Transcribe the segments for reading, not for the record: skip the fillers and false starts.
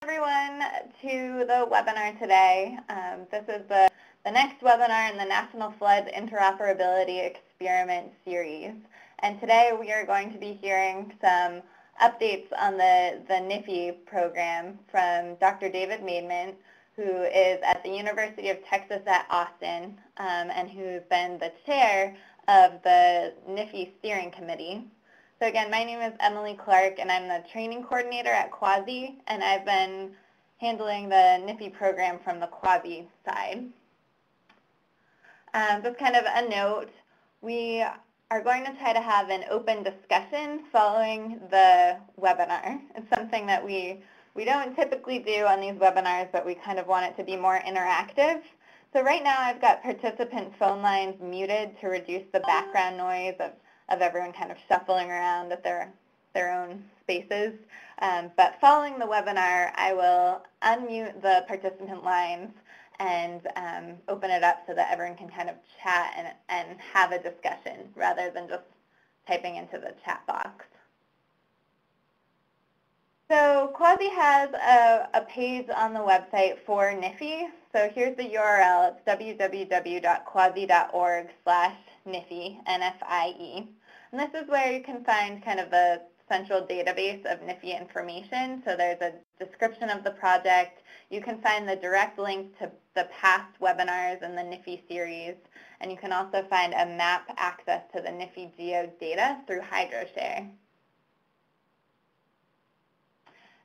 Everyone to the webinar today. This is the next webinar in the National Flood Interoperability Experiment series. And today we are going to be hearing some updates on the NFIE program from Dr. David Maidment, who is at the University of Texas at Austin, and who's been the chair of the NFIE Steering Committee. So again, my name is Emily Clark, and I'm the training coordinator at Quasi, and I've been handling the NFIE program from the Quasi side. Just kind of a note, we are going to try to have an open discussion following the webinar. It's something that we don't typically do on these webinars, but we kind of want it to be more interactive. So right now I've got participant phone lines muted to reduce the background noise of everyone kind of shuffling around at their own spaces. But following the webinar, I will unmute the participant lines and open it up so that everyone can kind of chat and have a discussion rather than just typing into the chat box. So Quasi has a page on the website for NFIE. So here's the URL. It's www.quasi.org/NFIE, NFIE. And this is where you can find kind of the central database of NFIE information. So there's a description of the project. You can find the direct link to the past webinars in the NFIE series. And you can also find a map access to the NFIE-Geo data through HydroShare.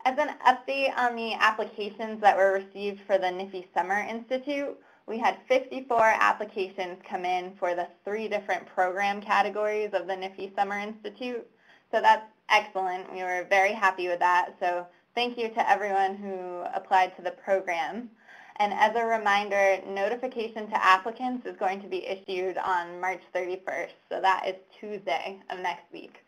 As an update on the applications that were received for the NFIE Summer Institute, we had 54 applications come in for the 3 different program categories of the NFIE Summer Institute. So that's excellent. We were very happy with that. So thank you to everyone who applied to the program. And as a reminder, notification to applicants is going to be issued on March 31st. So that is Tuesday of next week.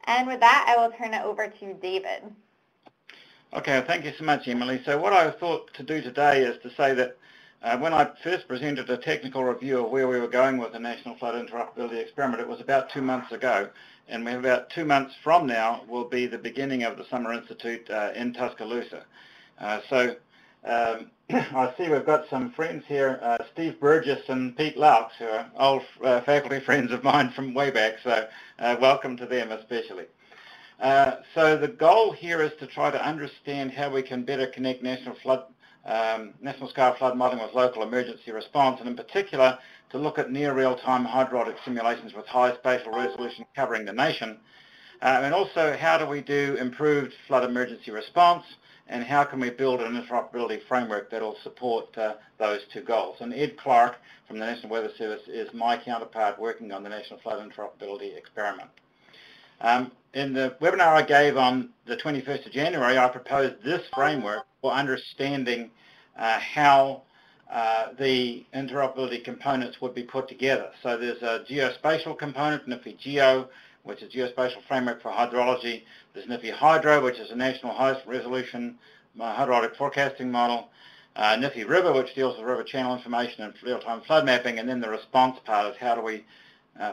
And with that, I will turn it over to David. Okay, thank you so much, Emily. So what I thought to do today is to say that when I first presented a technical review of where we were going with the National Flood Interoperability Experiment, it was about 2 months ago. And we have about 2 months from now will be the beginning of the Summer Institute in Tuscaloosa. I see we've got some friends here, Steve Burgess and Pete Laux, who are old faculty friends of mine from way back, so welcome to them especially. So the goal here is to try to understand how we can better connect national scale flood modeling with local emergency response, and in particular to look at near real-time hydraulic simulations with high spatial resolution covering the nation, and also how do we do improved flood emergency response, and how can we build an interoperability framework that will support those 2 goals. And Ed Clark from the National Weather Service is my counterpart working on the National Flood Interoperability Experiment. In the webinar I gave on the 21st of January, I proposed this framework for understanding how the interoperability components would be put together. So there's a geospatial component, NFIE-Geo, which is geospatial framework for hydrology. There's NFIE-Hydro, which is a national high-resolution hydraulic forecasting model. NFIE-River, which deals with river channel information and real-time flood mapping. And then the response part is how do we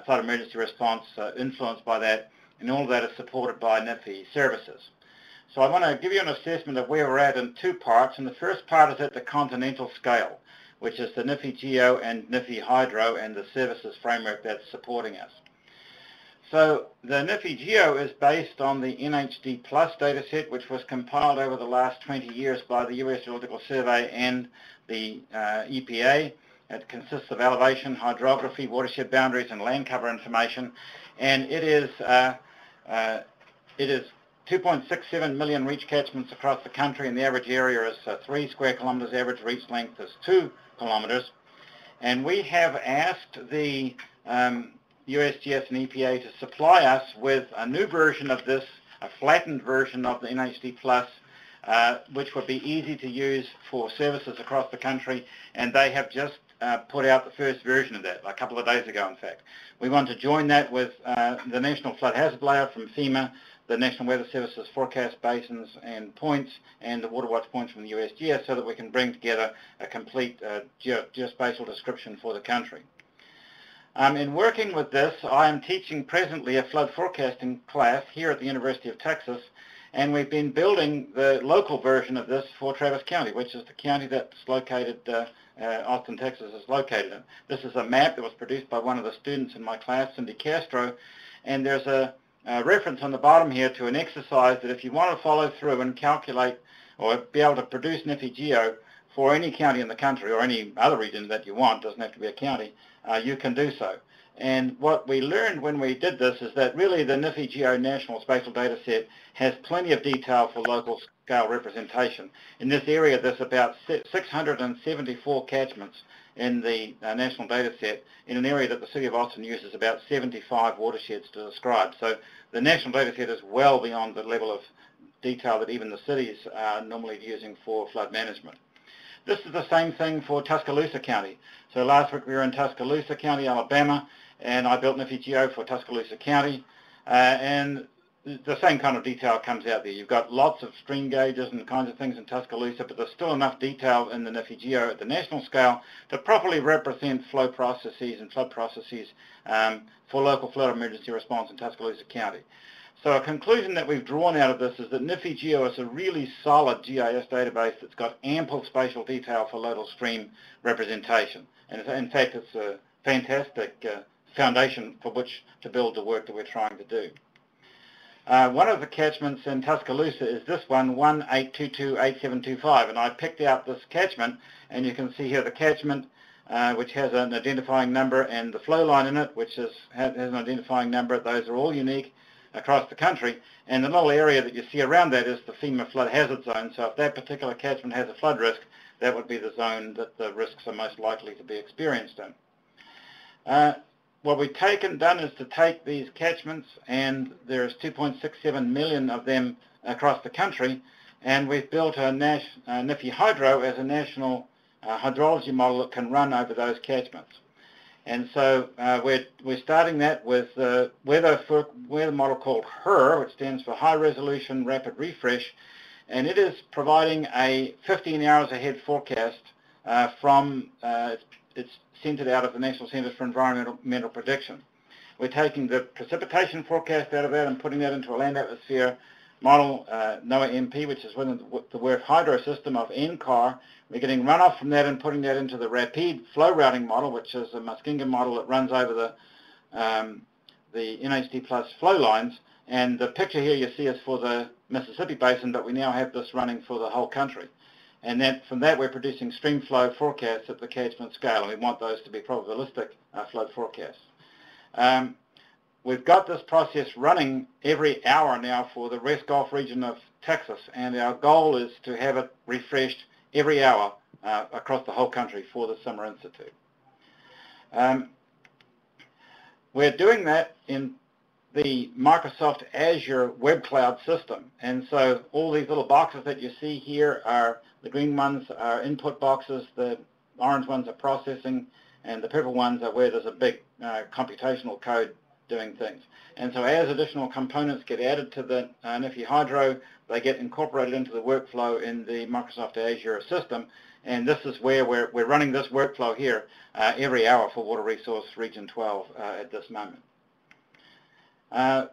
flood emergency response influenced by that. And all of that is supported by NFIE services. So I want to give you an assessment of where we're at in 2 parts. And the first part is at the continental scale, which is the NFIE-Geo and NFIE-Hydro and the services framework that's supporting us. So the NFIE-Geo is based on the NHD Plus dataset, which was compiled over the last 20 years by the US Geological Survey and the EPA. It consists of elevation, hydrography, watershed boundaries, and land cover information. And it is 2.67 million reach catchments across the country, and the average area is 3 square kilometers. Average reach length is 2 kilometers. And we have asked the USGS and EPA to supply us with a new version of this, a flattened version of the NHD Plus, which would be easy to use for services across the country, and they have just put out the first version of that a couple of days ago, in fact. We want to join that with the National Flood Hazard Layer from FEMA, the National Weather Service's forecast basins and points, and the Water Watch points from the USGS, so that we can bring together a complete geospatial description for the country. In working with this, I am teaching presently a flood forecasting class here at the University of Texas, And we've been building the local version of this for Travis County, which is the county that's located, Austin, Texas is located in. This is a map that was produced by one of the students in my class, Cindy Castro, and there's a reference on the bottom here to an exercise that if you want to follow through and calculate or be able to produce NFIE-Geo for any county in the country or any other region that you want, doesn't have to be a county, you can do so. And what we learned when we did this is that really the NFIE-Geo National Spatial Data Set has plenty of detail for local scale representation. In this area, there's about 674 catchments in the national data set in an area that the City of Austin uses about 75 watersheds to describe. So the national data set is well beyond the level of detail that even the cities are normally using for flood management. This is the same thing for Tuscaloosa County. So last week we were in Tuscaloosa County, Alabama, and I built NFIE-Geo for Tuscaloosa County, and the same kind of detail comes out there. You've got lots of stream gauges and kinds of things in Tuscaloosa, but there's still enough detail in the NFIE-Geo at the national scale to properly represent flow processes and flood processes for local flood emergency response in Tuscaloosa County. So a conclusion that we've drawn out of this is that NFIE-Geo is a really solid GIS database that's got ample spatial detail for local stream representation. And in fact, it's a fantastic foundation for which to build the work that we're trying to do. One of the catchments in Tuscaloosa is this one, 1-822-8725, and I picked out this catchment, and you can see here the catchment which has an identifying number, and the flow line in it, which has an identifying number. Those are all unique across the country, and the little area that you see around that is the FEMA flood hazard zone. So if that particular catchment has a flood risk, that would be the zone that the risks are most likely to be experienced in. What we've done is to take these catchments, and there's 2.67 million of them across the country, and we've built a NFIE Hydro as a national hydrology model that can run over those catchments. And so we're starting that with the weather model called HER, which stands for High Resolution Rapid Refresh, and it is providing a 15 hours ahead forecast from it's centered out of the National Centers for Environmental Prediction. We're taking the precipitation forecast out of that and putting that into a land atmosphere model, NOAA-MP, which is within the WRF hydro system of NCAR. We're getting runoff from that and putting that into the rapid flow routing model, which is a Muskingum model that runs over the NHD plus flow lines. And the picture here you see is for the Mississippi Basin, but we now have this running for the whole country. And from that we're producing stream flow forecasts at the catchment scale, and we want those to be probabilistic flood forecasts. We've got this process running every hour now for the West Gulf region of Texas, and our goal is to have it refreshed every hour across the whole country for the Summer Institute. We're doing that in the Microsoft Azure Web Cloud system, and so all these little boxes that you see here are the green ones are input boxes, the orange ones are processing, and the purple ones are where there's a big computational code doing things. And so as additional components get added to the NFIE Hydro, they get incorporated into the workflow in the Microsoft Azure system, and this is where we're running this workflow here every hour for Water Resource Region 12 at this moment. I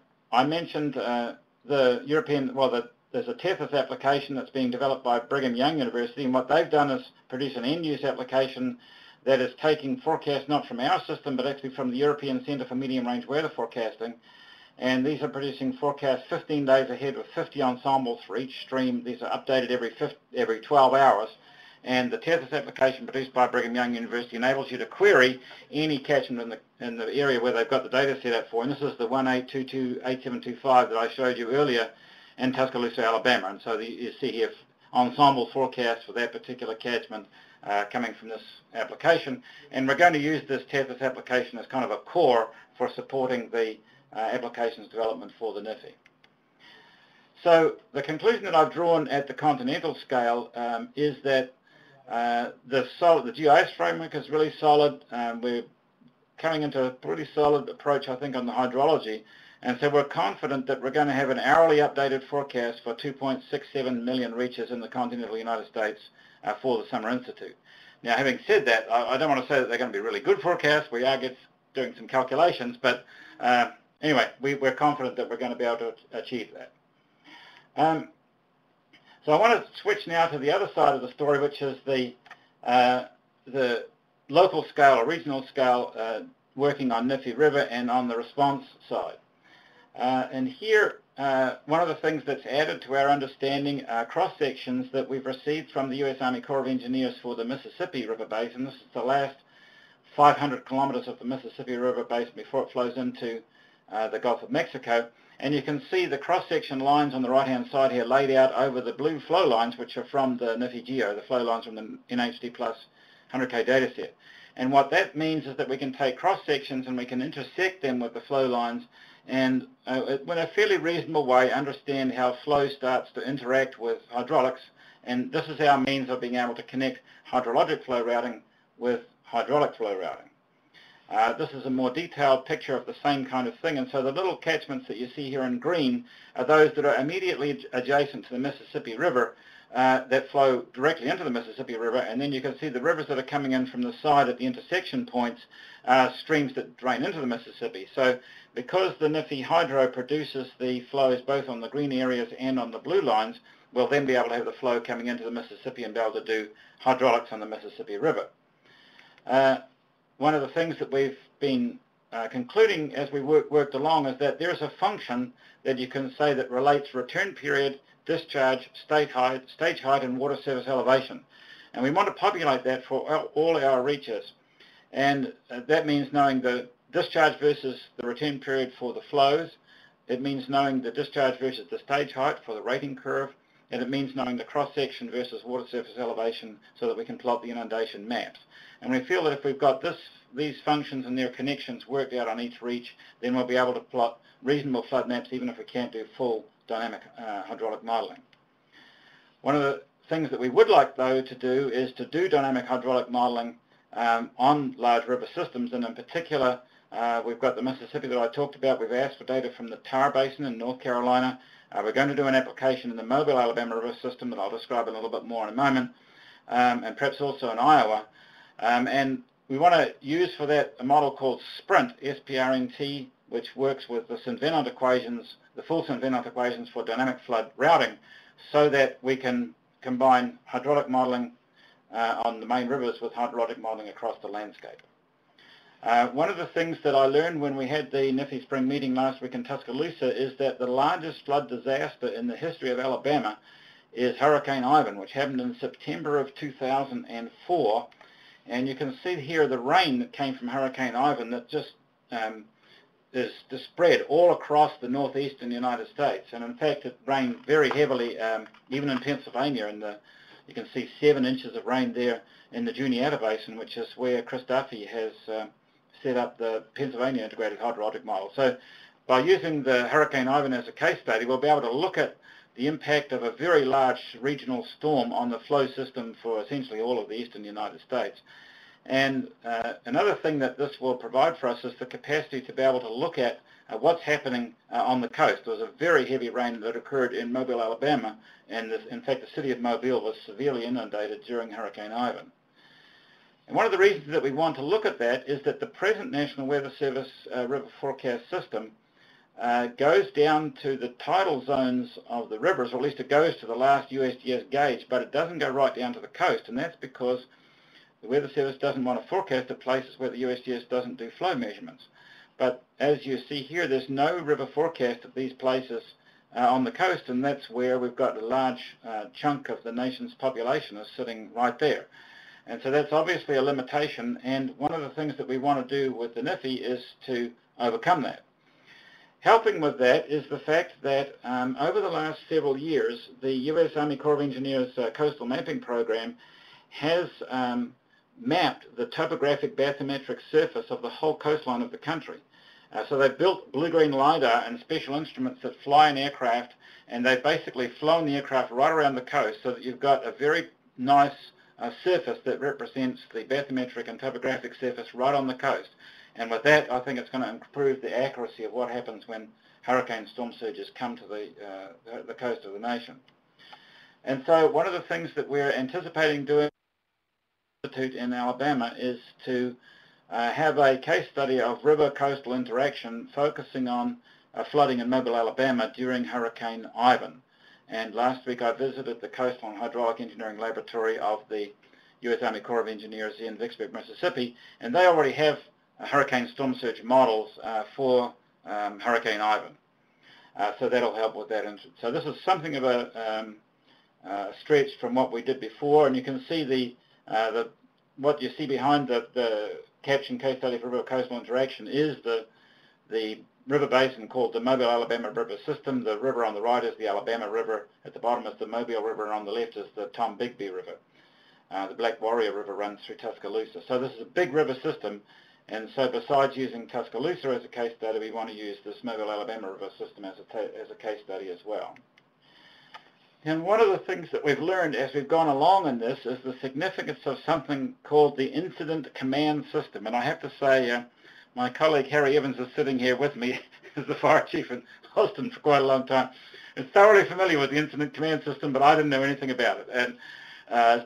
mentioned the European, there's a Tethys application that's being developed by Brigham Young University, and what they've done is produce an end-use application that is taking forecasts not from our system, but actually from the European Centre for Medium-Range Weather Forecasting. And these are producing forecasts 15 days ahead with 50 ensembles for each stream. These are updated every 12 hours. And the Tethys application produced by Brigham Young University enables you to query any catchment in the area where they've got the data set up for. And this is the 1-822-8725 that I showed you earlier in Tuscaloosa, Alabama. And so you see here ensemble forecasts for that particular catchment coming from this application. And we're going to use this Tethys application as kind of a core for supporting the applications development for the NFIE. So the conclusion that I've drawn at the continental scale is that the GIS framework is really solid. We're coming into a pretty solid approach, I think, on the hydrology. And so we're confident that we're going to have an hourly updated forecast for 2.67 million reaches in the continental United States for the Summer Institute. Now, having said that, I don't want to say that they're going to be really good forecasts. We are doing some calculations, but anyway, we're confident that we're going to be able to achieve that. So I want to switch now to the other side of the story, which is the local scale or regional scale working on NFIE River and on the response side. And here, one of the things that's added to our understanding are cross-sections that we've received from the U.S. Army Corps of Engineers for the Mississippi River Basin. This is the last 500 kilometers of the Mississippi River Basin before it flows into the Gulf of Mexico. And you can see the cross-section lines on the right-hand side here laid out over the blue flow lines, which are from the NFIE-Geo, the flow lines from the NHD Plus 100K data set. And what that means is that we can take cross-sections and we can intersect them with the flow lines and in a fairly reasonable way understand how flow starts to interact with hydraulics. And this is our means of being able to connect hydrologic flow routing with hydraulic flow routing. This is a more detailed picture of the same kind of thing, and so the little catchments that you see here in green are those that are immediately adjacent to the Mississippi River that flow directly into the Mississippi River, and then you can see the rivers that are coming in from the side at the intersection points are streams that drain into the Mississippi. So because the NFIE Hydro produces the flows both on the green areas and on the blue lines, we'll then be able to have the flow coming into the Mississippi and be able to do hydraulics on the Mississippi River. One of the things that we've been concluding as we worked along is that there's a function that you can say that relates return period, discharge, stage height, and water surface elevation. And we want to populate that for all our reaches. And that means knowing the discharge versus the return period for the flows. It means knowing the discharge versus the stage height for the rating curve. And it means knowing the cross-section versus water surface elevation so that we can plot the inundation maps. And we feel that if we've got these functions and their connections worked out on each reach, then we'll be able to plot reasonable flood maps even if we can't do full dynamic hydraulic modeling. One of the things that we would like, though, to do is to do dynamic hydraulic modeling on large river systems, and in particular, we've got the Mississippi that I talked about. We've asked for data from the Tar Basin in North Carolina. We're going to do an application in the Mobile, Alabama River system that I'll describe a little bit more in a moment, and perhaps also in Iowa. And we want to use for that a model called SPRINT, S-P-R-N-T, which works with the St. Venant equations, the full St. Venant equations for dynamic flood routing, so that we can combine hydraulic modeling on the main rivers with hydrologic modeling across the landscape. One of the things that I learned when we had the NFIE spring meeting last week in Tuscaloosa is that the largest flood disaster in the history of Alabama is Hurricane Ivan, which happened in September of 2004. And you can see here the rain that came from Hurricane Ivan that just is spread all across the northeastern United States. And in fact, it rained very heavily, even in Pennsylvania. And you can see 7 inches of rain there in the Juniata Basin, which is where Chris Duffy has set up the Pennsylvania Integrated Hydrologic Model. So by using the Hurricane Ivan as a case study, we'll be able to look at the impact of a very large regional storm on the flow system for essentially all of the eastern United States. And another thing that this will provide for us is the capacity to be able to look at what's happening on the coast. There was a very heavy rain that occurred in Mobile, Alabama, and in fact the city of Mobile was severely inundated during Hurricane Ivan. And one of the reasons that we want to look at that is that the present National Weather Service river forecast system goes down to the tidal zones of the rivers, or at least it goes to the last USGS gauge, but it doesn't go right down to the coast, and that's because the Weather Service doesn't want to forecast at places where the USGS doesn't do flow measurements. But as you see here, there's no river forecast at these places on the coast, and that's where we've got a large chunk of the nation's population is sitting right there. And so that's obviously a limitation, and one of the things that we want to do with the NFIE is to overcome that. Helping with that is the fact that over the last several years, the U.S. Army Corps of Engineers Coastal Mapping Program has mapped the topographic bathymetric surface of the whole coastline of the country. So they've built blue-green LiDAR and special instruments that fly an aircraft, and they've basically flown the aircraft right around the coast so that you've got a very nice surface that represents the bathymetric and topographic surface right on the coast. And with that, I think it's going to improve the accuracy of what happens when hurricane storm surges come to the coast of the nation. And so one of the things that we're anticipating doing in Alabama is to have a case study of river-coastal interaction focusing on flooding in Mobile, Alabama during Hurricane Ivan. And last week I visited the Coastal and Hydraulic Engineering Laboratory of the U.S. Army Corps of Engineers in Vicksburg, Mississippi, and they already have hurricane storm surge models for Hurricane Ivan. So that'll help with that. So this is something of a stretch from what we did before, and you can see what you see behind the caption case study for river coastal interaction is the river basin called the Mobile Alabama River System. The river on the right is the Alabama River, at the bottom is the Mobile River, and on the left is the Tom Bigby River. The Black Warrior River runs through Tuscaloosa. So this is a big river system, and so besides using Tuscaloosa as a case study, we want to use this Mobile Alabama River System as a case study as well. And one of the things that we've learned as we've gone along in this is the significance of something called the Incident Command System. And I have to say, my colleague Harry Evans is sitting here with me as the fire chief in Austin for quite a long time. Is thoroughly familiar with the Incident Command System, but I didn't know anything about it. And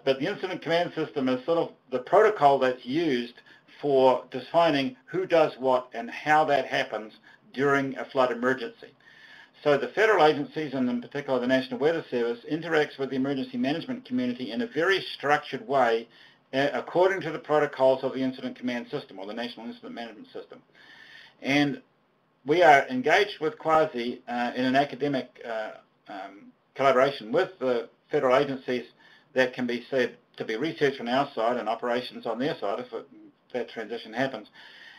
but the Incident Command System is sort of the protocol that's used for defining who does what and how that happens during a flood emergency. So the federal agencies, and in particular the National Weather Service, interacts with the emergency management community in a very structured way according to the protocols of the Incident Command System, or the National Incident Management System. And we are engaged with Quasi in an academic collaboration with the federal agencies that can be said to be research on our side and operations on their side if that transition happens.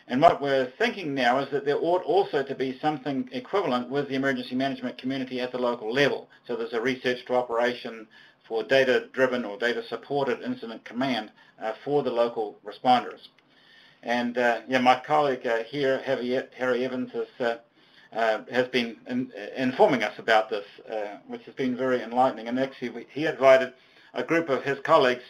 And what we're thinking now is that there ought also to be something equivalent with the emergency management community at the local level. So there's a research to operation for data-driven or data-supported incident command for the local responders. And yeah, my colleague here, Harry Evans, has been informing us about this, which has been very enlightening. And actually, he invited a group of his colleagues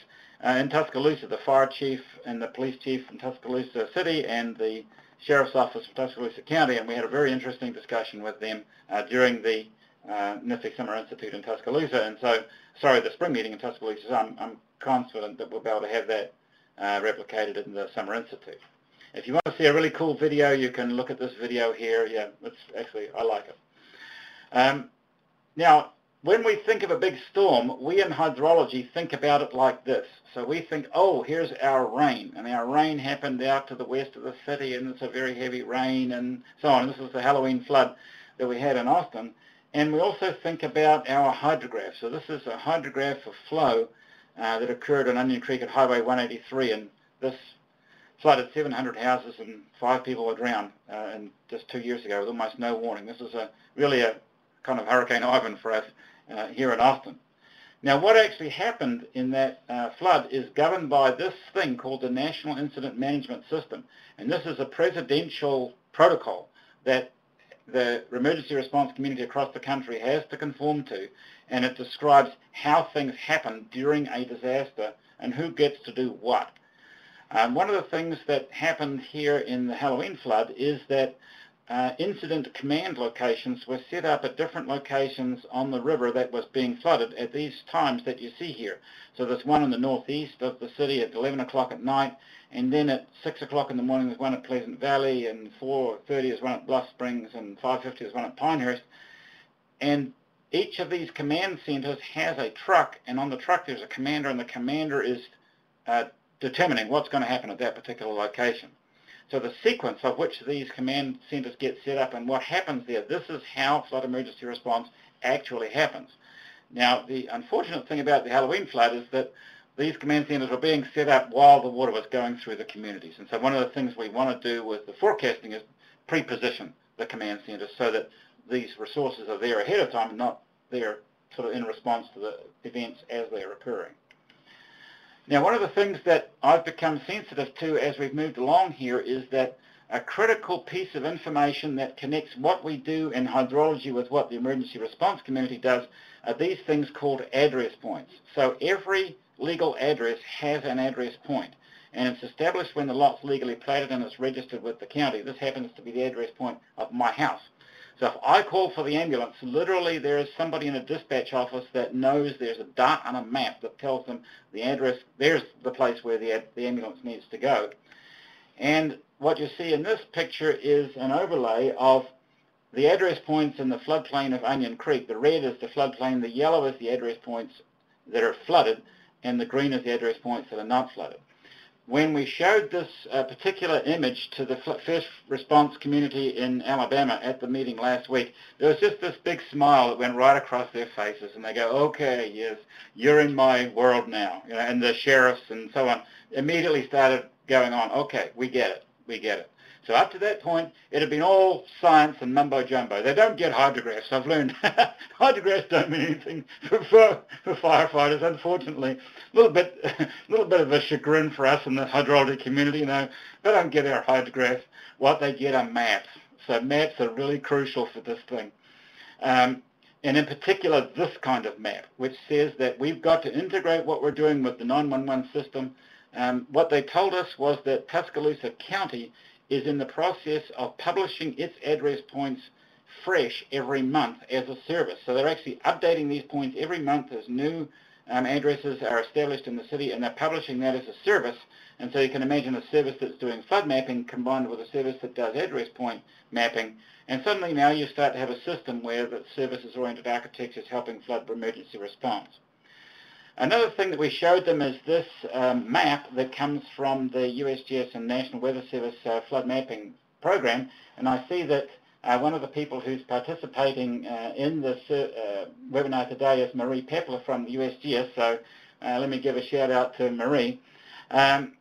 in Tuscaloosa, the fire chief and the police chief from Tuscaloosa City and the sheriff's office from Tuscaloosa County, and we had a very interesting discussion with them during the NFIE Summer Institute in Tuscaloosa, and so, sorry, the spring meeting in Tuscaloosa. So I'm confident that we'll be able to have that replicated in the Summer Institute. If you want to see a really cool video, you can look at this video here. Yeah, it's actually, I like it. Now, when we think of a big storm, we in hydrology think about it like this. So we think, oh, here's our rain, and our rain happened out to the west of the city, and it's a very heavy rain, and so on. This is the Halloween flood that we had in Austin. And we also think about our hydrograph. So this is a hydrograph of flow that occurred on Onion Creek at Highway 183, and this flooded 700 houses and 5 people were drowned in just 2 years ago with almost no warning. This is really a kind of Hurricane Ivan for us here in Austin. Now, what actually happened in that flood is governed by this thing called the National Incident Management System, and this is a presidential protocol that the emergency response community across the country has to conform to, and it describes how things happen during a disaster and who gets to do what. One of the things that happened here in the Halloween flood is that incident command locations were set up at different locations on the river that was being flooded at these times that you see here. So there's one in the northeast of the city at 11 o'clock at night, and then at 6 o'clock in the morning there's one at Pleasant Valley, and 4:30 is one at Bluff Springs, and 5:50 is one at Pinehurst. And each of these command centers has a truck, and on the truck there's a commander, and the commander is determining what's going to happen at that particular location. So the sequence of which these command centers get set up and what happens there, this is how flood emergency response actually happens. Now, the unfortunate thing about the Halloween flood is that these command centers were being set up while the water was going through the communities. And so one of the things we want to do with the forecasting is pre-position the command centers so that these resources are there ahead of time and not there sort of in response to the events as they are occurring. Now, one of the things that I've become sensitive to as we've moved along here is that a critical piece of information that connects what we do in hydrology with what the emergency response community does are these things called address points. So every legal address has an address point, and it's established when the lot's legally platted and it's registered with the county. This happens to be the address point of my house. So if I call for the ambulance, literally there is somebody in a dispatch office that knows there's a dot on a map that tells them the address, there's the place where the ambulance needs to go. And what you see in this picture is an overlay of the address points in the floodplain of Onion Creek. The red is the floodplain, the yellow is the address points that are flooded, and the green is the address points that are not flooded. When we showed this particular image to the first response community in Alabama at the meeting last week, there was just this big smile that went right across their faces, and they go, okay, yes, you're in my world now. You know, and the sheriffs and so on immediately started going on, okay, we get it, we get it. So up to that point, it had been all science and mumbo-jumbo. They don't get hydrographs. I've learned hydrographs don't mean anything for firefighters, unfortunately. A little bit of a chagrin for us in the hydrology community, you know. They don't get our hydrographs. What they get are maps. So maps are really crucial for this thing. And in particular, this kind of map, which says that we've got to integrate what we're doing with the 911 system. What they told us was that Tuscaloosa County is in the process of publishing its address points fresh every month as a service. So they're actually updating these points every month as new addresses are established in the city, and they're publishing that as a service. And so you can imagine a service that's doing flood mapping combined with a service that does address point mapping. And suddenly now you start to have a system where the services-oriented architecture is helping flood emergency response. Another thing that we showed them is this map that comes from the USGS and National Weather Service flood mapping program. And I see that one of the people who's participating in this webinar today is Marie Pepler from the USGS. So let me give a shout out to Marie. And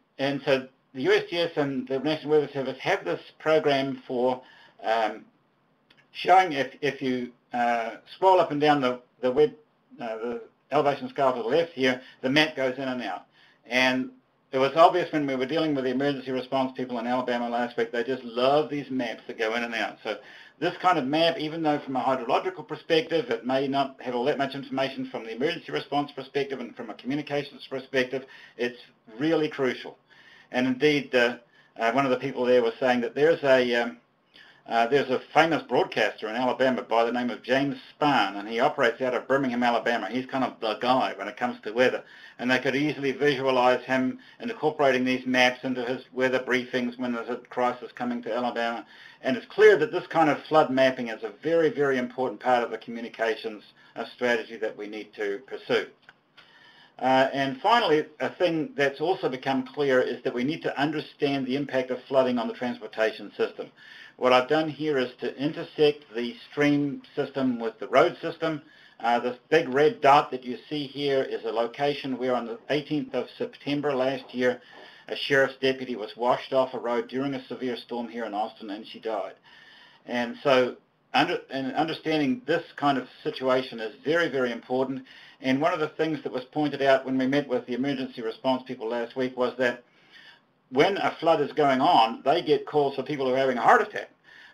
so the USGS and the National Weather Service have this program for showing, if you scroll up and down the elevation scale to the left here, the map goes in and out. And it was obvious when we were dealing with the emergency response people in Alabama last week, they just love these maps that go in and out. So this kind of map, even though from a hydrological perspective, it may not have all that much information from the emergency response perspective and from a communications perspective, it's really crucial. And indeed, one of the people there was saying that there's a famous broadcaster in Alabama by the name of James Spahn, and he operates out of Birmingham, Alabama. He's kind of the guy when it comes to weather. And they could easily visualize him incorporating these maps into his weather briefings when there's a crisis coming to Alabama. And it's clear that this kind of flood mapping is a very, very important part of the communications strategy that we need to pursue. And finally, a thing that's also become clear is that we need to understand the impact of flooding on the transportation system. What I've done here is to intersect the stream system with the road system. This big red dot that you see here is a location where on the 18th of September last year, a sheriff's deputy was washed off a road during a severe storm here in Austin, and she died. And so understanding this kind of situation is very, very important. And one of the things that was pointed out when we met with the emergency response people last week was that when a flood is going on, they get calls for people who are having a heart attack.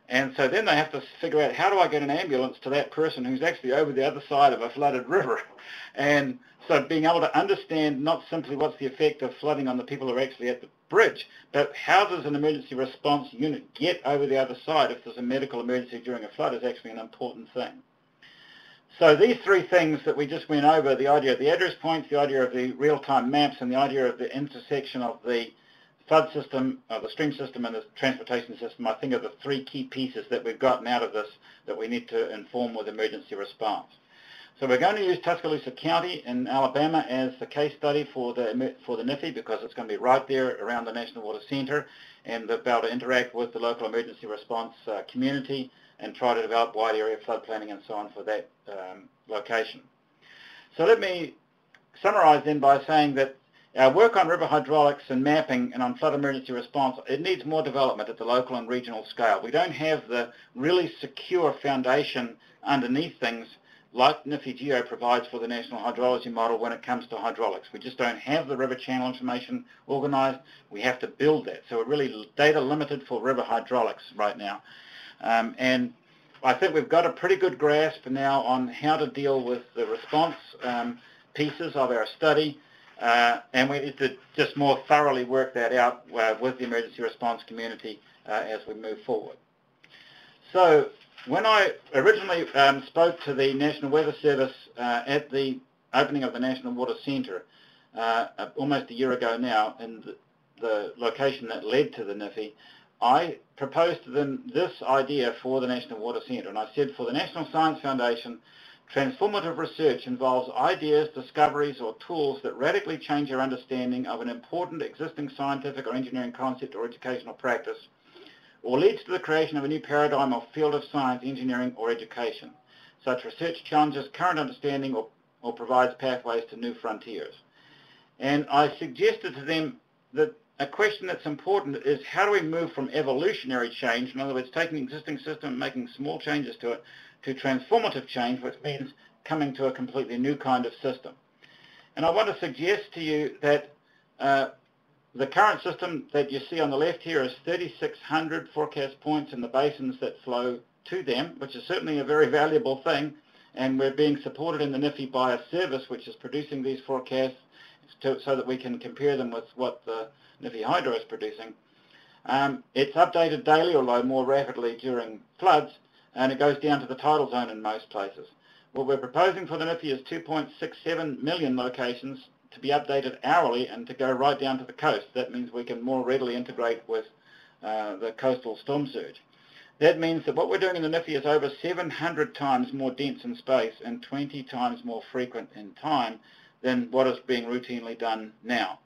And so then they have to figure out, how do I get an ambulance to that person who's actually over the other side of a flooded river? And so being able to understand not simply what's the effect of flooding on the people who are actually at the bridge, but how does an emergency response unit get over the other side if there's a medical emergency during a flood is actually an important thing. So these three things that we just went over, the idea of the address points, the idea of the real-time maps, and the idea of the intersection of the flood system, the stream system, and the transportation system, I think are the three key pieces that we've gotten out of this that we need to inform with emergency response. So we're going to use Tuscaloosa County in Alabama as the case study for the NFIE, because it's going to be right there around the National Water Center, and they'll be able to interact with the local emergency response community and try to develop wide area flood planning and so on for that location. So let me summarize then by saying that our work on river hydraulics and mapping and on flood emergency response, it needs more development at the local and regional scale. We don't have the really secure foundation underneath things like NFIE-Geo provides for the National Hydrology Model when it comes to hydraulics. We just don't have the river channel information organized. We have to build that. So we're really data limited for river hydraulics right now. And I think we've got a pretty good grasp now on how to deal with the response pieces of our study. And we need to just more thoroughly work that out with the emergency response community as we move forward. So when I originally spoke to the National Weather Service at the opening of the National Water Center almost a year ago now, in the location that led to the NFIE, I proposed to them this idea for the National Water Centre, and I said, for the National Science Foundation, transformative research involves ideas, discoveries, or tools that radically change our understanding of an important existing scientific or engineering concept or educational practice, or leads to the creation of a new paradigm or field of science, engineering, or education. Such research challenges current understanding or provides pathways to new frontiers. And I suggested to them that a question that's important is, how do we move from evolutionary change, in other words, taking an existing system and making small changes to it, to transformative change, which means coming to a completely new kind of system. And I want to suggest to you that the current system that you see on the left here is 3,600 forecast points in the basins that flow to them, which is certainly a very valuable thing, and we're being supported in the NFIE by a service which is producing these forecasts so that we can compare them with what the NFIE Hydro is producing. It's updated daily, although more rapidly during floods, and it goes down to the tidal zone in most places. What we're proposing for the NFIE is 2.67 million locations to be updated hourly and to go right down to the coast. That means we can more readily integrate with the coastal storm surge. That means that what we're doing in the NFIE is over 700 times more dense in space and 20 times more frequent in time than what is being routinely done now.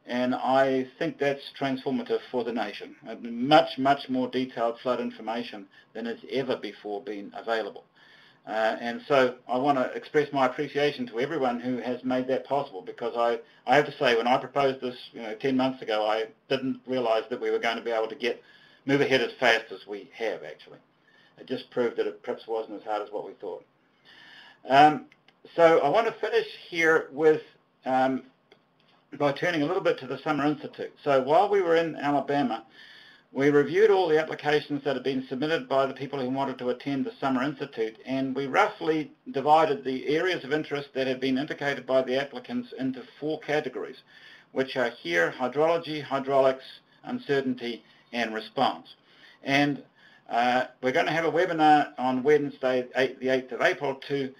And I think that's transformative for the nation. Much, much more detailed flood information than has ever before been available. And so I want to express my appreciation to everyone who has made that possible, because I have to say, when I proposed this 10 months ago, I didn't realize that we were going to be able to move ahead as fast as we have, actually. It just proved that it perhaps wasn't as hard as what we thought. So I want to finish here with by turning a little bit to the Summer Institute. So while we were in Alabama, we reviewed all the applications that had been submitted by the people who wanted to attend the Summer Institute, and we roughly divided the areas of interest that had been indicated by the applicants into 4 categories, which are here: hydrology, hydraulics, uncertainty, and response. And we're going to have a webinar on Wednesday, the 8th of April, to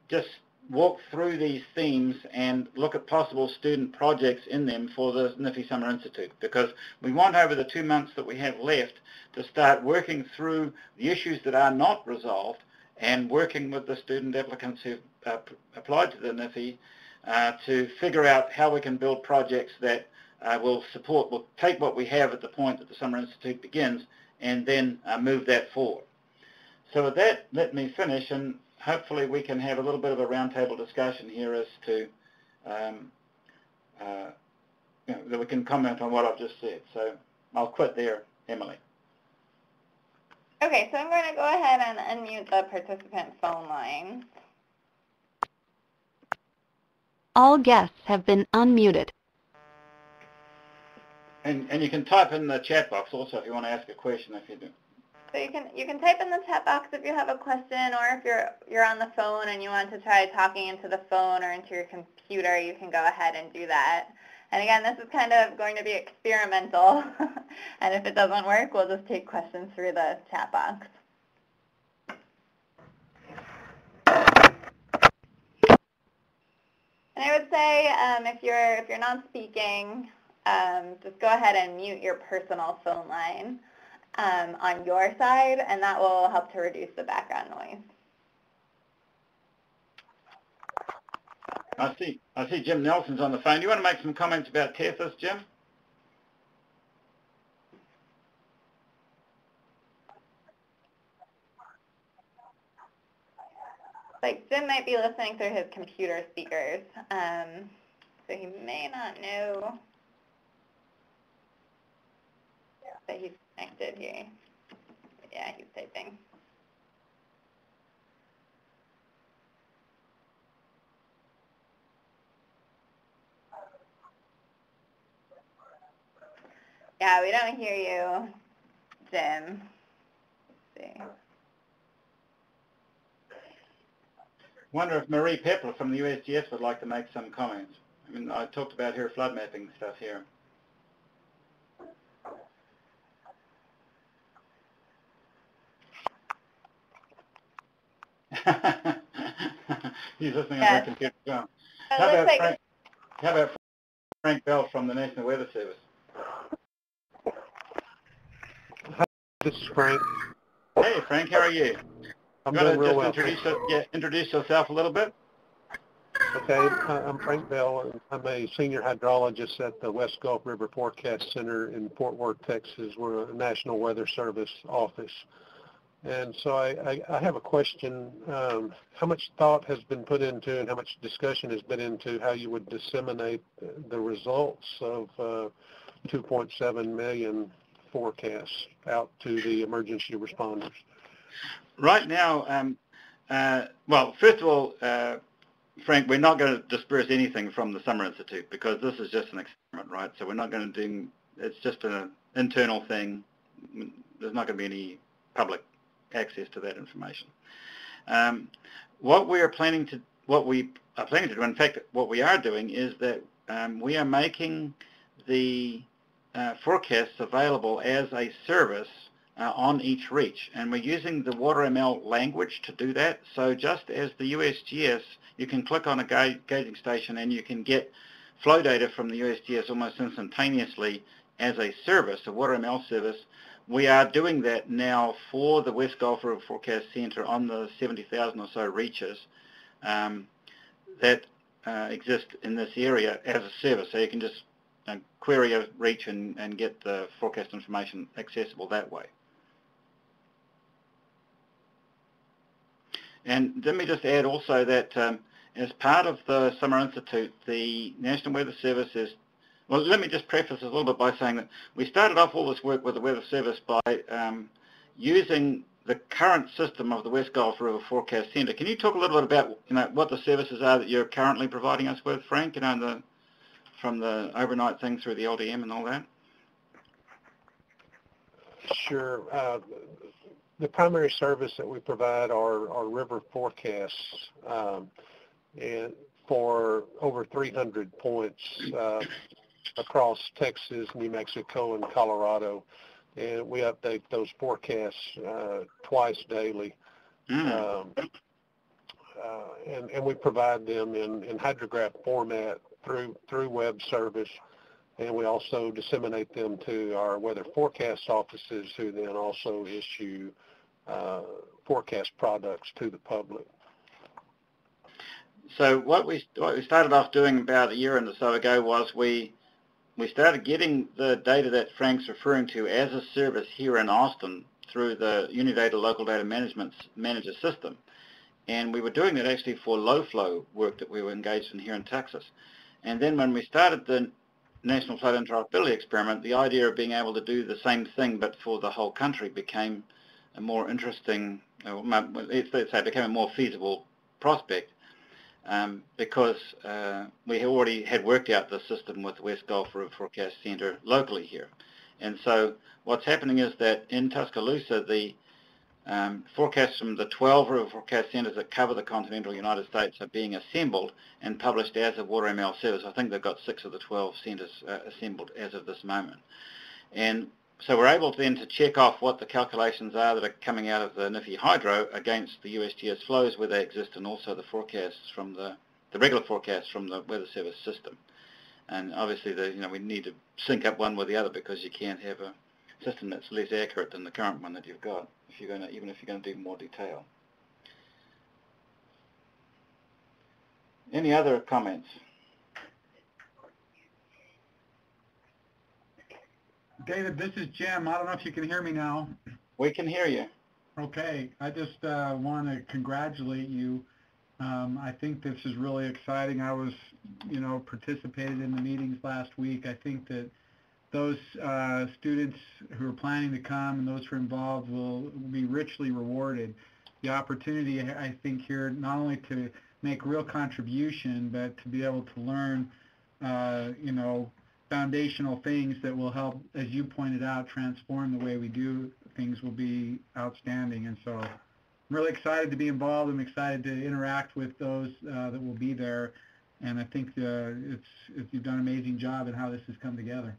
just walk through these themes and look at possible student projects in them for the NFIE Summer Institute, because we want, over the 2 months that we have left, to start working through the issues that are not resolved and working with the student applicants who applied to the NFIE to figure out how we can build projects that will take what we have at the point that the Summer Institute begins and then move that forward. So with that, let me finish, and hopefully we can have a little bit of a roundtable discussion here as to, that we can comment on what I've just said. So I'll quit there, Emily. Okay, so I'm going to go ahead and unmute the participant phone line. All guests have been unmuted. And you can type in the chat box also if you want to ask a question, if you do. So you can type in the chat box if you have a question, or if you're on the phone and you want to try talking into the phone or into your computer, you can go ahead and do that. And again, this is kind of going to be experimental, and if it doesn't work, we'll just take questions through the chat box. And I would say if you're not speaking, just go ahead and mute your personal phone line on your side, and that will help to reduce the background noise. I see Jim Nelson's on the phone. Do you want to make some comments about Tethys, Jim? Like, Jim might be listening through his computer speakers, so he may not know that he's connected here. Yeah, he's typing. Yeah, we don't hear you, Jim. Let's see. Wonder if Marie Pepler from the USGS would like to make some comments. I mean, I talked about her flood mapping stuff here. He's listening on her computer as well. How about Frank Bell from the National Weather Service? This is Frank. Hey, Frank, how are you? I'm You doing want to real just well. introduce yourself a little bit? Okay, I'm Frank Bell, and I'm a senior hydrologist at the West Gulf River Forecast Center in Fort Worth, Texas. We're a National Weather Service office. And so I have a question. How much thought has been put into and how much discussion has been into how you would disseminate the results of 2.7 million forecasts out to the emergency responders? Right now, well, first of all, Frank, we're not going to disperse anything from the Summer Institute because this is just an experiment, right? So we're not going to do, it's just an internal thing. There's not going to be any public access to that information. What we are planning to do, in fact, what we are doing is that we are making the forecasts available as a service on each reach, and we're using the WaterML language to do that. So just as the USGS, you can click on a gauging station and you can get flow data from the USGS almost instantaneously as a service, a WaterML service. We are doing that now for the West Gulf River Forecast Center on the 70,000 or so reaches that exist in this area as a service. So you can just query a reach and get the forecast information accessible that way. And let me just add also that as part of the Summer Institute, the National Weather Service is, well, let me just preface this a little bit by saying that we started off all this work with the Weather Service by using the current system of the West Gulf River Forecast Center. Can you talk a little bit about, what the services are that you're currently providing us with, Frank, from the overnight thing through the LDM and all that? Sure. The primary service that we provide are river forecasts and for over 300 points across Texas, New Mexico, and Colorado. And we update those forecasts twice daily. And we provide them in hydrograph format through web service. And we also disseminate them to our weather forecast offices, who then also issue forecast products to the public. So what we started off doing about a year and so ago was we started getting the data that Frank's referring to as a service here in Austin through the Unidata Local Data Manager system. And we were doing that actually for low flow work that we were engaged in here in Texas. And then when we started the National Flood Interoperability Experiment, the idea of being able to do the same thing but for the whole country became a more interesting, let's say it became a more feasible prospect because we already had worked out the system with the West Gulf River Forecast Center locally here. And so what's happening is that in Tuscaloosa, the forecasts from the 12 river forecast centers that cover the continental United States are being assembled and published as a WaterML service. I think they've got 6 of the 12 centers assembled as of this moment. And so we're able then to check off what the calculations are that are coming out of the NFIE Hydro against the USGS flows where they exist, and also the forecasts from the regular forecasts from the Weather Service system. And obviously, we need to sync up one with the other because you can't have a system that's less accurate than the current one that you've got, even if you're going to do more detail. Any other comments? David, this is Jim. I don't know if you can hear me now. We can hear you. Okay. I just want to congratulate you. I think this is really exciting. I was, participated in the meetings last week. I think that those students who are planning to come and those who are involved will be richly rewarded. The opportunity, I think, here not only to make real contribution, but to be able to learn, foundational things that will help, as you pointed out, transform the way we do things will be outstanding. And so I'm really excited to be involved. I'm excited to interact with those that will be there. And I think you've done an amazing job in how this has come together.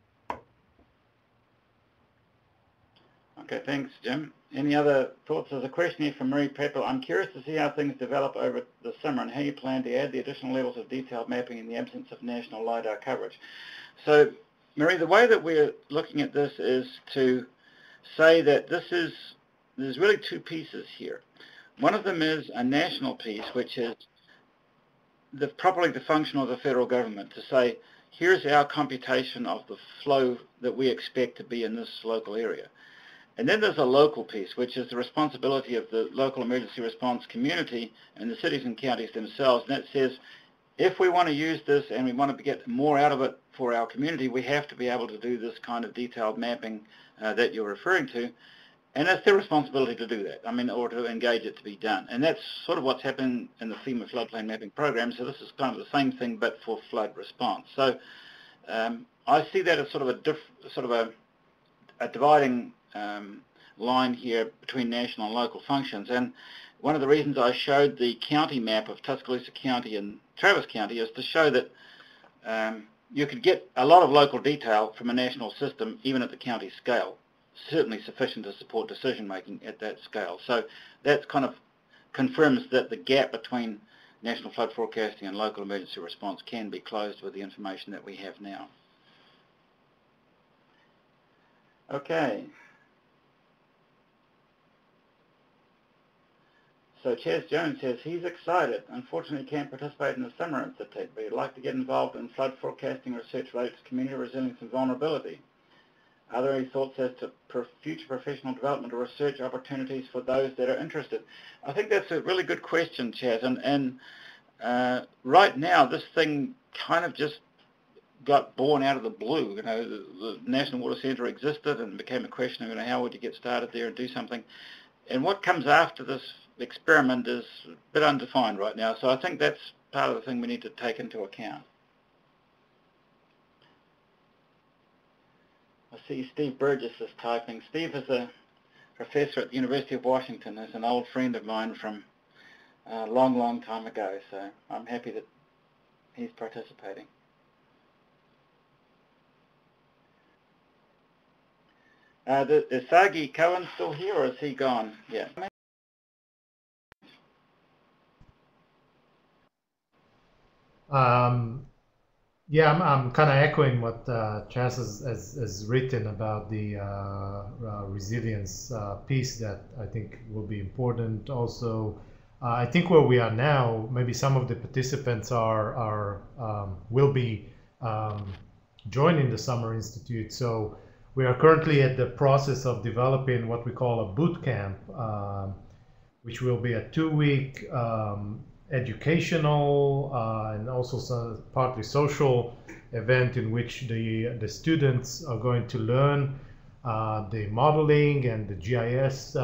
Okay, thanks, Jim. Any other thoughts? There's a question here from Marie Pepper. I'm curious to see how things develop over the summer and how you plan to add the additional levels of detailed mapping in the absence of national LiDAR coverage. So, Marie, the way that we're looking at this is to say that there's really two pieces here. One of them is a national piece, which is properly the function of the federal government to say, here's our computation of the flow that we expect to be in this local area. And then there's a local piece, which is the responsibility of the local emergency response community and the cities and counties themselves. And that says, if we want to use this and we want to get more out of it for our community, we have to be able to do this kind of detailed mapping that you're referring to. And that's their responsibility to do that, I mean, or to engage it to be done. And that's sort of what's happened in the FEMA floodplain mapping program. So this is kind of the same thing, but for flood response. So I see that as sort of a dividing line here between national and local functions. And one of the reasons I showed the county map of Tuscaloosa County and Travis County is to show that you could get a lot of local detail from a national system, even at the county scale. Certainly sufficient to support decision making at that scale. So that kind of confirms that the gap between national flood forecasting and local emergency response can be closed with the information that we have now. Okay. So Chaz Jones says he's excited. Unfortunately, he can't participate in the Summer Institute, but he'd like to get involved in flood forecasting research related to community resilience and vulnerability. Are there any thoughts as to future professional development or research opportunities for those that are interested? I think that's a really good question, Chaz. And right now, this thing kind of just got born out of the blue. You know, the National Water Centre existed and it became a question of, you know, how would you get started there and do something? And what comes after this experiment is a bit undefined right now. So I think that's part of the thing we need to take into account. I see Steve Burgess is typing. Steve is a professor at the University of Washington. He's an old friend of mine from a long, long time ago. So I'm happy that he's participating. Is Sagi Cohen still here, or is he gone? Yeah. Yeah, I'm kind of echoing what Chaz has written about the resilience piece that I think will be important. Also, I think where we are now, maybe some of the participants will be joining the Summer Institute. So we are currently at the process of developing what we call a boot camp, which will be a 2-week educational and also partly social event in which the students are going to learn the modeling and the GIS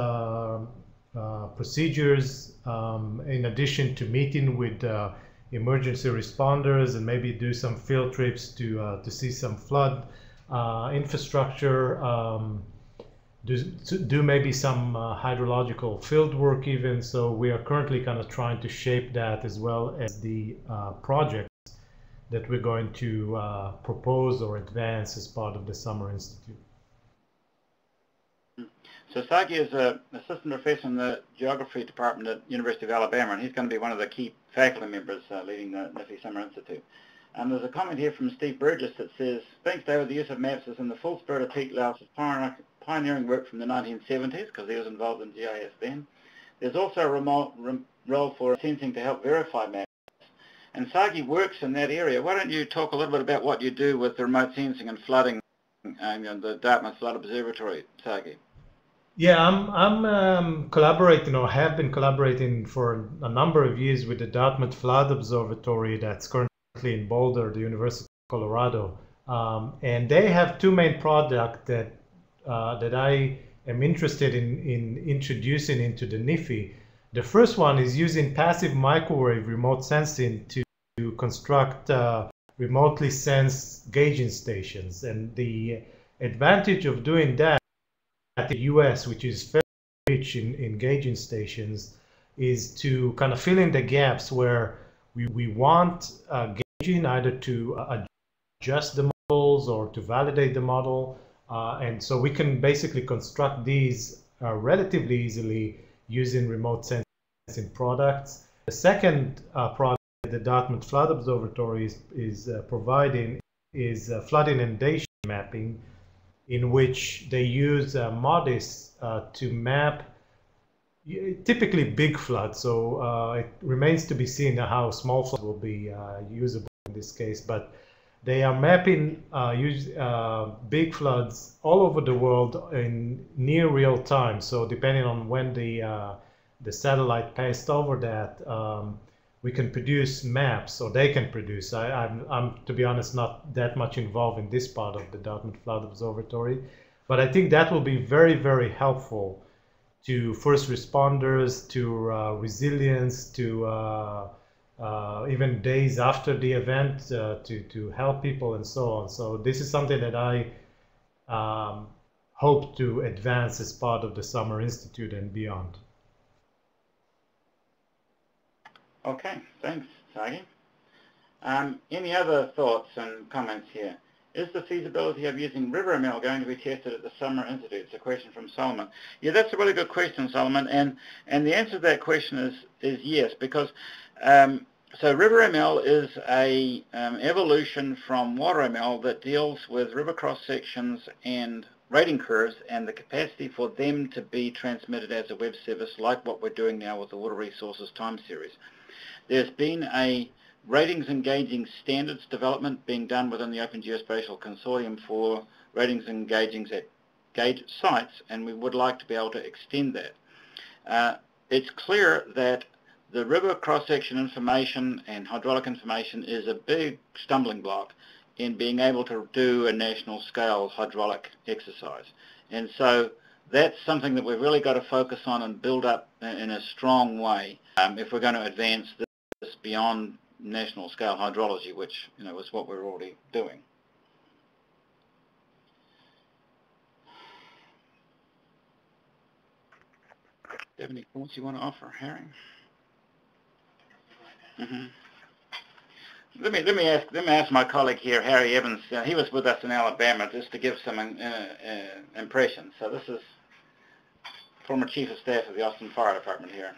procedures, in addition to meeting with emergency responders and maybe do some field trips to see some flood infrastructure, do maybe some hydrological field work even. So we are currently kind of trying to shape that, as well as the projects that we're going to propose or advance as part of the Summer Institute. So Sagi is an assistant professor in the geography department at University of Alabama, and he's going to be one of the key faculty members leading the NFIE Summer Institute. There's a comment here from Steve Burgess that says, thanks David, the use of maps is in the full spirit of Pete Louse's pioneering work from the 1970s, because he was involved in GIS then. There's also a role for sensing to help verify maps. And Sagi works in that area. Why don't you talk a little bit about what you do with the remote sensing and flooding and the Dartmouth Flood Observatory, Sagi? Yeah, I'm collaborating, or have been collaborating for a number of years with the Dartmouth Flood Observatory that's currently in Boulder, the University of Colorado. And they have two main products that I am interested in introducing into the NFIE. The first one is using passive microwave remote sensing to construct remotely sensed gauging stations. And the advantage of doing that at the US, which is very rich in gauging stations, is to kind of fill in the gaps where we want gauging either to adjust the models or to validate the model. And so we can basically construct these relatively easily using remote sensing products. The second product that the Dartmouth Flood Observatory is providing is flood inundation mapping. in which they use MODIS to map typically big floods. So it remains to be seen how small floods will be usable in this case, but they are mapping big floods all over the world in near real time. So depending on when the satellite passed over that, we can produce maps, or they can produce. I'm, to be honest, not that much involved in this part of the Dartmouth Flood Observatory, but I think that will be very, very helpful to first responders, to resilience, to even days after the event, to help people and so on. So this is something that I hope to advance as part of the Summer Institute and beyond. Okay, thanks, Sagi. Any other thoughts and comments here? Is the feasibility of using RiverML going to be tested at the Summer Institute? It's a question from Solomon. Yeah, that's a really good question, Solomon, and the answer to that question is yes, because so RiverML is a evolution from WaterML that deals with river cross sections and rating curves and the capacity for them to be transmitted as a web service, like what we're doing now with the Water Resources Time Series. There's been a ratings engaging standards development being done within the Open Geospatial Consortium for ratings engaging at gauge sites, and we would like to be able to extend that. It's clear that the river cross-section information and hydraulic information is a big stumbling block in being able to do a national scale hydraulic exercise. And so that's something that we've really got to focus on and build up in a strong way if we're going to advance this beyond national scale hydrology, which is what we're already doing. Do you have any thoughts you want to offer, Harry? Let me ask my colleague here, Harry Evans. He was with us in Alabama, just to give some impressions. So this is former Chief of Staff of the Austin Fire Department here.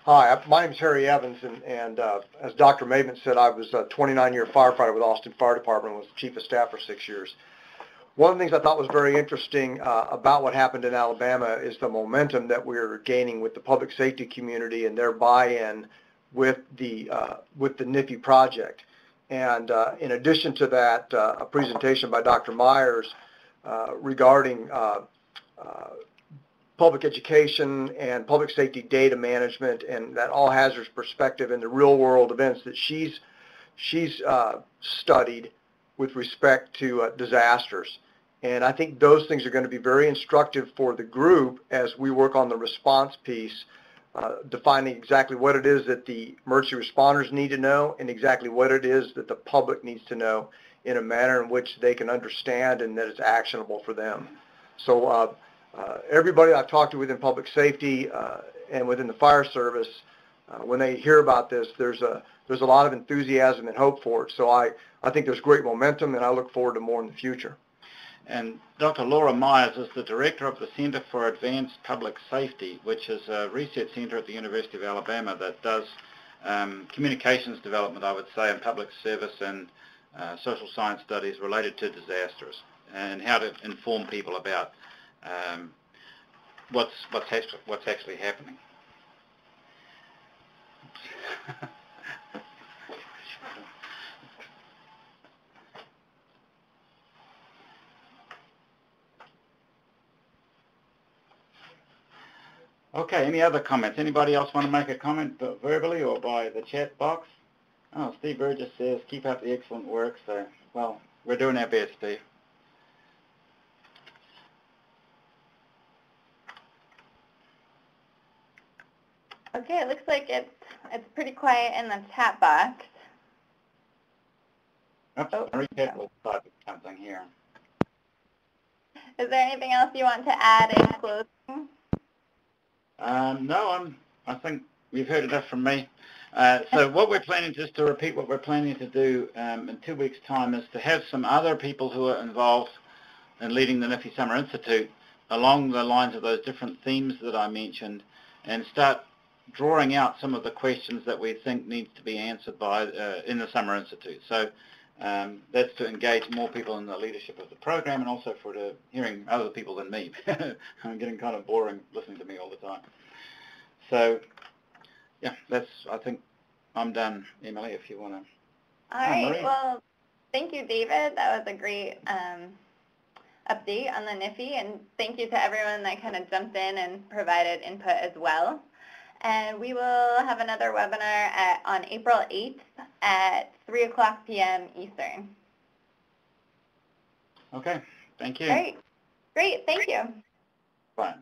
Hi, my name is Harry Evans, and as Dr. Maidment said, I was a 29-year firefighter with Austin Fire Department and was Chief of Staff for 6 years. One of the things I thought was very interesting about what happened in Alabama is the momentum that we're gaining with the public safety community and their buy-in with the NFIE project. And in addition to that, a presentation by Dr. Myers regarding public education and public safety data management and that all hazards perspective and the real world events that she's studied with respect to disasters. And I think those things are going to be very instructive for the group as we work on the response piece, defining exactly what it is that the emergency responders need to know and exactly what it is that the public needs to know in a manner in which they can understand and that it's actionable for them. So everybody I've talked to within public safety and within the fire service, when they hear about this, there's a lot of enthusiasm and hope for it. So I think there's great momentum, and I look forward to more in the future. And Dr. Laura Myers is the director of the Center for Advanced Public Safety, which is a research center at the University of Alabama that does communications development, I would say, in public service and social science studies related to disasters and how to inform people about what's actually happening. Okay, any other comments? Anybody else want to make a comment verbally or by the chat box? Oh, Steve Burgess says, keep up the excellent work. So, well, we're doing our best, Steve. Okay, it looks like it's pretty quiet in the chat box. Oops, recap will type something here. Is there anything else you want to add in closing? No, I think you've heard enough from me. So what we're planning, just to repeat what we're planning to do in 2 weeks' time, is to have some other people who are involved in leading the NFIE Summer Institute along the lines of those different themes that I mentioned, and start drawing out some of the questions that we think needs to be answered by in the Summer Institute. So That's to engage more people in the leadership of the program and also for hearing other people than me. I'm getting kind of boring listening to me all the time. So, yeah, I think I'm done, Emily, if you want to. All right, well, thank you, David. That was a great update on the NFIE, and thank you to everyone that kind of jumped in and provided input as well. And we will have another webinar on April 8th at 3 o'clock p.m. Eastern. Okay, thank you. All right, great, thank you. Bye.